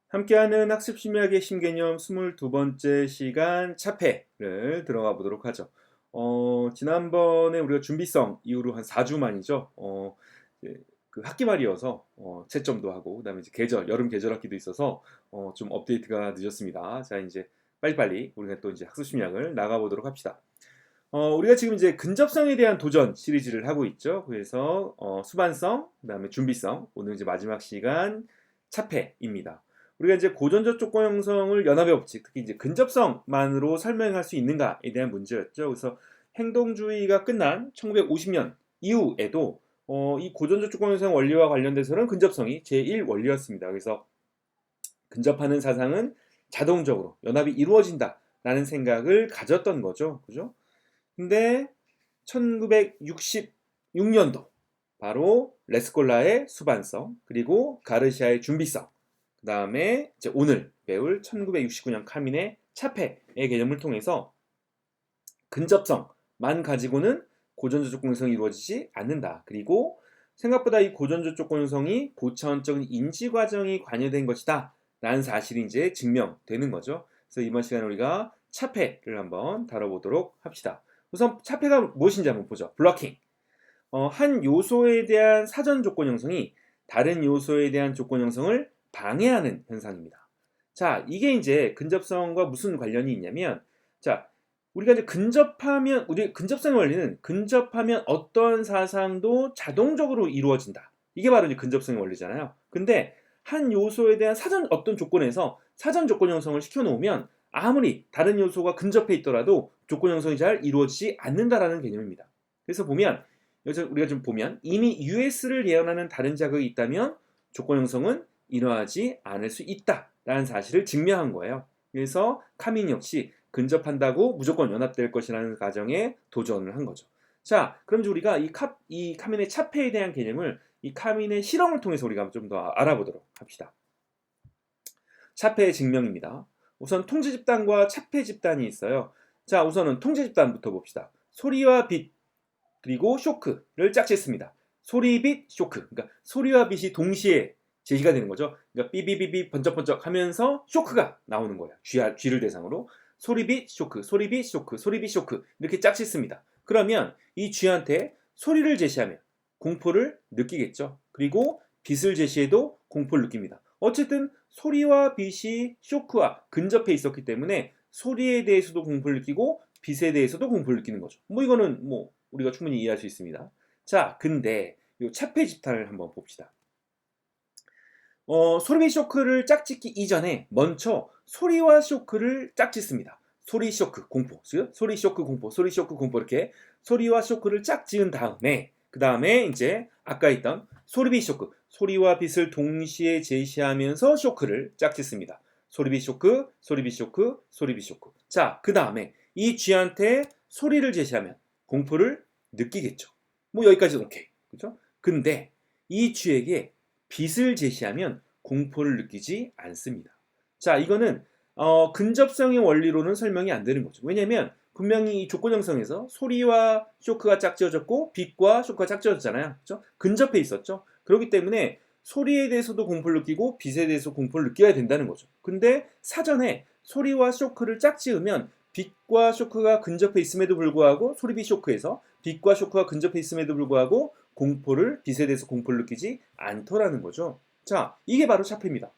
함께하는 학습 심리학의 신개념 22번째 시간 차폐를 들어가 보도록 하죠. 지난번에 우리가 준비성 이후로 한 4주 만이죠. 이제 그 학기 말이어서 채점도 하고 그다음에 이제 계절, 여름 계절 학기도 있어서 좀 업데이트가 늦었습니다. 자, 이제 빨리빨리 우리가 또 이제 학습 심리학을 나가 보도록 합시다. 우리가 지금 이제 근접성에 대한 도전 시리즈를 하고 있죠. 그래서 수반성, 그다음에 준비성, 오늘 이제 마지막 시간 차폐입니다. 우리가 이제 고전적 조건 형성을 연합의 법칙, 특히 이제 근접성만으로 설명할 수 있는가에 대한 문제였죠. 그래서 행동주의가 끝난 1950년 이후에도 이 고전적 조건 형성 원리와 관련돼서는 근접성이 제1 원리였습니다. 그래서 근접하는 사상은 자동적으로 연합이 이루어진다라는 생각을 가졌던 거죠. 그죠? 근데 1966년도 바로 레스콜라의 수반성, 그리고 가르시아의 준비성, 그 다음에 이제 오늘 배울 1969년 카민의 차폐의 개념을 통해서 근접성만 가지고는 고전적 조건 형성이 이루어지지 않는다. 그리고 생각보다 이 고전적 조건 형성이 고차원적인 인지 과정이 관여된 것이다 라는 사실이 이제 증명되는 거죠. 그래서 이번 시간에 우리가 차폐를 한번 다뤄보도록 합시다. 우선 차폐가 무엇인지 한번 보죠. 블러킹. 한 요소에 대한 사전 조건 형성이 다른 요소에 대한 조건 형성을 방해하는 현상입니다. 자, 이게 이제 근접성과 무슨 관련이 있냐면, 자, 우리가 이제 우리 근접성의 원리는 근접하면 어떤 사상도 자동적으로 이루어진다. 이게 바로 이제 근접성의 원리잖아요. 근데 한 요소에 대한 어떤 조건에서 사전 조건 형성을 시켜놓으면 아무리 다른 요소가 근접해 있더라도 조건 형성이 잘 이루어지지 않는다라는 개념입니다. 그래서 보면 여기서 우리가 좀 보면 이미 US를 예언하는 다른 자극이 있다면 조건 형성은 일어나지 않을 수 있다라는 사실을 증명한 거예요. 그래서 카민 역시 근접한다고 무조건 연합될 것이라는 가정에 도전을 한 거죠. 자, 그럼 이제 우리가 이 카민의 차폐에 대한 개념을 이 카민의 실험을 통해서 우리가 좀 더 알아보도록 합시다. 차폐의 증명입니다. 우선 통제 집단과 차폐 집단이 있어요. 자, 우선은 통제 집단부터 봅시다. 소리와 빛 그리고 쇼크를 짝짓습니다. 소리, 빛, 쇼크. 그러니까 소리와 빛이 동시에 제시가 되는 거죠. 그러니까 삐비비비 번쩍번쩍 하면서 쇼크가 나오는 거예요. 쥐를 대상으로. 소리, 빛, 쇼크, 소리, 빛, 쇼크, 소리, 빛, 쇼크. 이렇게 짝짓습니다. 그러면 이 쥐한테 소리를 제시하면 공포를 느끼겠죠. 그리고 빛을 제시해도 공포를 느낍니다. 어쨌든 소리와 빛이 쇼크와 근접해 있었기 때문에 소리에 대해서도 공포를 느끼고 빛에 대해서도 공포를 느끼는 거죠. 뭐 이거는 뭐 우리가 충분히 이해할 수 있습니다. 자, 근데 이 차폐 집단을 한번 봅시다. 소리 쇼크를 짝짓기 이전에 먼저 소리와 쇼크를 짝짓습니다. 소리 쇼크 공포, 소리 쇼크 공포, 소리 쇼크 공포 이렇게 소리와 쇼크를 짝지은 다음에 그 다음에 이제 아까 있던 소리빛 쇼크, 소리와 빛을 동시에 제시하면서 쇼크를 짝짓습니다. 소리빛 쇼크, 소리빛 쇼크, 소리빛 쇼크. 자, 그 다음에 이 쥐한테 소리를 제시하면 공포를 느끼겠죠. 뭐 여기까지는 오케이, 그렇죠? 근데 이 쥐에게 빛을 제시하면 공포를 느끼지 않습니다. 자, 이거는 근접성의 원리로는 설명이 안 되는 거죠. 왜냐하면 분명히 이 조건 형성에서 소리와 쇼크가 짝지어졌고 빛과 쇼크가 짝지어졌잖아요. 그렇죠? 근접해 있었죠. 그렇기 때문에 소리에 대해서도 공포를 느끼고 빛에 대해서 공포를 느껴야 된다는 거죠. 근데 사전에 소리와 쇼크를 짝지으면 빛과 쇼크가 근접해 있음에도 불구하고 소리빛 쇼크에서 빛과 쇼크가 근접해 있음에도 불구하고 빛에 대해서 공포를 느끼지 않더라는 거죠. 자, 이게 바로 차폐입니다.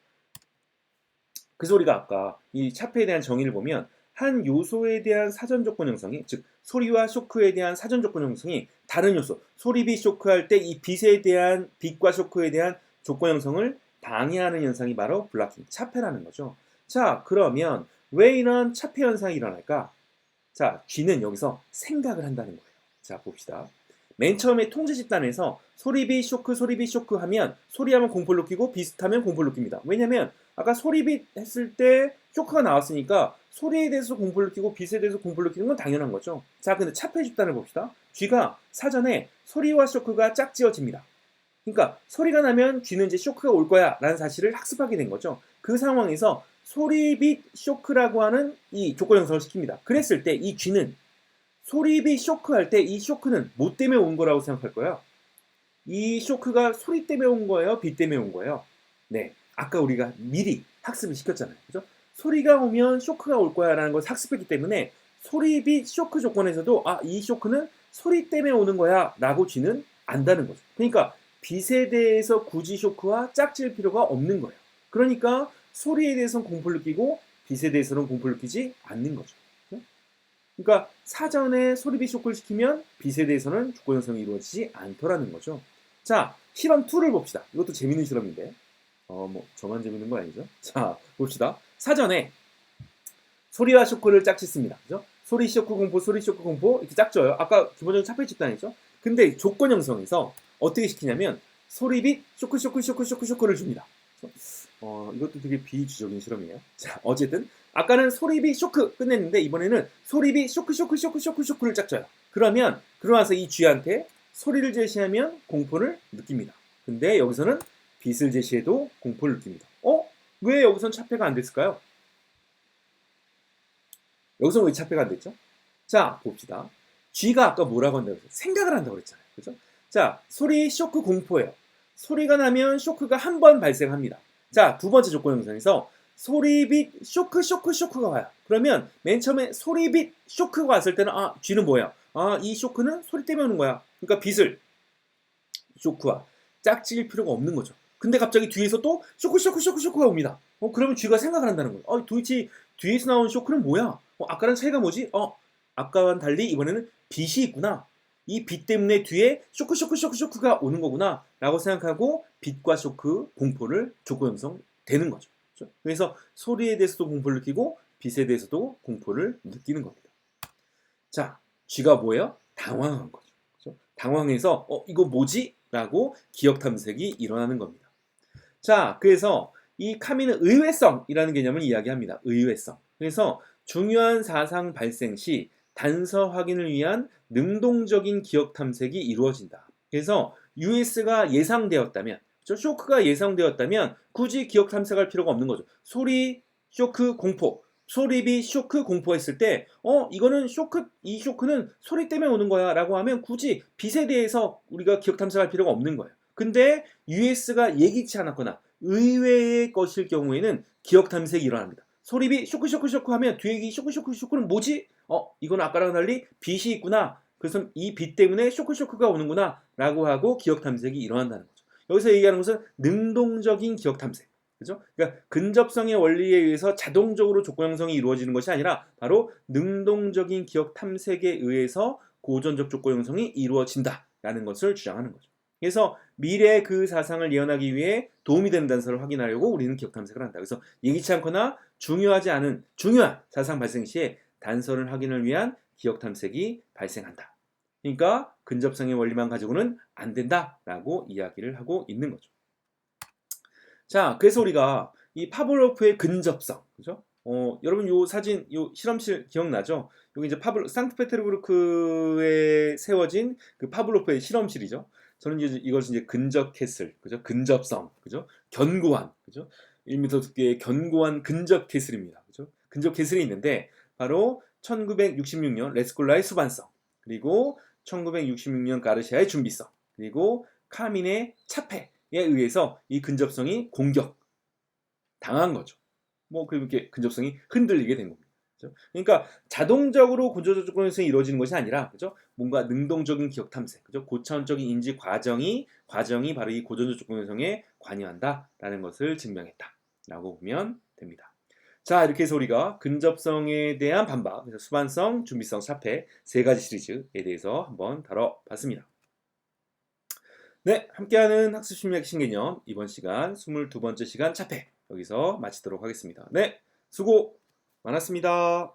그래서 우리가 아까 이 차폐에 대한 정의를 보면 한 요소에 대한 사전 조건 형성이, 즉 소리와 쇼크에 대한 사전 조건 형성이 다른 요소, 소리, 빛, 쇼크 할 때 이 빛과 쇼크에 대한 조건 형성을 방해하는 현상이 바로 블락킹, 차폐라는 거죠. 자, 그러면 왜 이런 차폐 현상이 일어날까? 자, 쥐는 여기서 생각을 한다는 거예요. 자, 봅시다. 맨 처음에 통제 집단에서 소리빛 쇼크, 소리빛 쇼크 하면 소리하면 공포를 느끼고 비슷하면 공포를 느낍니다. 왜냐면 아까 소리빛 했을 때 쇼크가 나왔으니까 소리에 대해서 공포를 느끼고 빛에 대해서 공포를 느끼는 건 당연한 거죠. 자, 근데 차폐 집단을 봅시다. 쥐가 사전에 소리와 쇼크가 짝지어집니다. 그러니까 소리가 나면 쥐는 이제 쇼크가 올 거야 라는 사실을 학습하게 된 거죠. 그 상황에서 소리빛 쇼크라고 하는 이 조건 형성을 시킵니다. 그랬을 때 이 쥐는 소리빛 쇼크 할 때 이 쇼크는 뭐 때문에 온 거라고 생각할 거예요? 이 쇼크가 소리 때문에 온 거예요? 빛 때문에 온 거예요? 네, 아까 우리가 미리 학습을 시켰잖아요. 그죠? 소리가 오면 쇼크가 올 거야 라는 걸 학습했기 때문에 소리비 쇼크 조건에서도 이 쇼크는 소리 때문에 오는 거야 라고 쥐는 안다는 거죠. 그러니까 빛에 대해서 굳이 쇼크와 짝질 필요가 없는 거예요. 그러니까 소리에 대해서는 공포를 느끼고 빛에 대해서는 공포를 느끼지 않는 거죠. 그러니까 사전에 소리비 쇼크를 시키면 빛에 대해서는 조건 형성이 이루어지지 않더라는 거죠. 자, 실험 2를 봅시다. 이것도 재밌는 실험인데. 저만 재밌는 거 아니죠? 자, 봅시다. 사전에 소리와 쇼크를 짝짓습니다. 그죠? 소리 쇼크 공포, 소리 쇼크 공포 이렇게 짝져요. 아까 기본적인 차폐 집단이죠. 근데 조건 형성에서 어떻게 시키냐면 소리빛 쇼크 쇼크 쇼크 쇼크 쇼크를 줍니다. 이것도 되게 비주적인 실험이에요. 자, 어쨌든 아까는 소리비 쇼크 끝냈는데 이번에는 소리비 쇼크 쇼크 쇼크 쇼크 쇼크를 짝져요. 그러고 나서 이 쥐한테 소리를 제시하면 공포를 느낍니다. 근데 여기서는 빛을 제시해도 공포를 느낍니다. 왜 여기선 차폐가 안 됐을까요? 여기서 왜 차폐가 안 됐죠? 자, 봅시다. 쥐가 아까 뭐라고 한다고 했어요? 생각을 한다고 그랬잖아요. 그죠? 자, 소리 쇼크 공포예요. 소리가 나면 쇼크가 한 번 발생합니다. 자, 두 번째 조건 형성에서 소리빛 쇼크 쇼크 쇼크가 와요. 그러면 맨 처음에 소리빛 쇼크가 왔을 때는 쥐는 뭐야? 이 쇼크는 소리 때문에 오는 거야. 그러니까 빛을 쇼크와 짝짓일 필요가 없는 거죠. 근데 갑자기 뒤에서 또 쇼크 쇼크 쇼크 쇼크가 옵니다. 그러면 쥐가 생각을 한다는 거예요. 도대체 뒤에서 나온 쇼크는 뭐야? 아까랑 차이가 뭐지? 아까와는 달리 이번에는 빛이 있구나. 이 빛 때문에 뒤에 쇼크 쇼크 쇼크 쇼크가 오는 거구나 라고 생각하고 빛과 쇼크, 공포를 조건 형성되는 거죠. 그렇죠? 그래서 소리에 대해서도 공포를 느끼고 빛에 대해서도 공포를 느끼는 겁니다. 자, 쥐가 뭐예요? 당황한 거죠. 그렇죠? 당황해서 이거 뭐지? 라고 기억 탐색이 일어나는 겁니다. 자, 그래서 이 카미는 의외성이라는 개념을 이야기합니다. 의외성. 그래서 중요한 사상 발생 시 단서 확인을 위한 능동적인 기억 탐색이 이루어진다. 그래서 US가 예상되었다면, 쇼크가 예상되었다면 굳이 기억 탐색할 필요가 없는 거죠. 소리, 쇼크, 공포. 소리비, 쇼크, 공포했을 때 이거는 이 쇼크는 소리 때문에 오는 거야 라고 하면 굳이 빛에 대해서 우리가 기억 탐색할 필요가 없는 거예요. 근데 US가 예기치 않았거나 의외의 것일 경우에는 기억 탐색이 일어납니다. 소리비 쇼크 쇼크 쇼크 하면 뒤에 이 쇼크 쇼크 쇼크는 뭐지? 이건 아까랑 달리 빛이 있구나. 그래서 이 빛 때문에 쇼크 쇼크가 오는구나 라고 하고 기억 탐색이 일어난다는 거죠. 여기서 얘기하는 것은 능동적인 기억 탐색. 그죠? 그러니까 근접성의 원리에 의해서 자동적으로 조건 형성이 이루어지는 것이 아니라 바로 능동적인 기억 탐색에 의해서 고전적 조건 형성이 이루어진다라는 것을 주장하는 거죠. 그래서 미래의 그 사상을 예언하기 위해 도움이 되는 단서를 확인하려고 우리는 기억 탐색을 한다. 그래서 예기치 않거나 중요하지 않은 중요한 사상 발생 시에 단서를 확인을 위한 기억 탐색이 발생한다. 그러니까 근접성의 원리만 가지고는 안 된다라고 이야기를 하고 있는 거죠. 자, 그래서 우리가 이 파블로프의 근접성, 그죠? 여러분 요 사진, 요 실험실 기억나죠? 여기 이제 상트페테르부르크에 세워진 그 파블로프의 실험실이죠. 저는 이것을 이제 근접 캐슬, 그죠? 근접성, 그죠? 견고한, 그죠? 1m 두께의 견고한 근접 캐슬입니다, 그죠? 근접 캐슬이 있는데 바로 1966년 레스콜라의 수반성, 그리고 1966년 가르시아의 준비성, 그리고 카민의 차폐. 에 의해서 이 근접성이 공격 당한 거죠. 그렇게 근접성이 흔들리게 된 겁니다. 그렇죠? 그러니까 자동적으로 고전적 조건 형성이 이루어지는 것이 아니라, 그죠? 뭔가 능동적인 기억 탐색, 그죠? 고차원적인 인지 과정이 바로 이 고전적 조건 형성에 관여한다라는 것을 증명했다라고 보면 됩니다. 자, 이렇게 해서 우리가 근접성에 대한 반박, 그래서 수반성, 준비성, 차폐 세 가지 시리즈에 대해서 한번 다뤄봤습니다. 네, 함께하는 학습 심리학 신개념 이번 시간 22번째 시간 차폐 여기서 마치도록 하겠습니다. 네, 수고 많았습니다.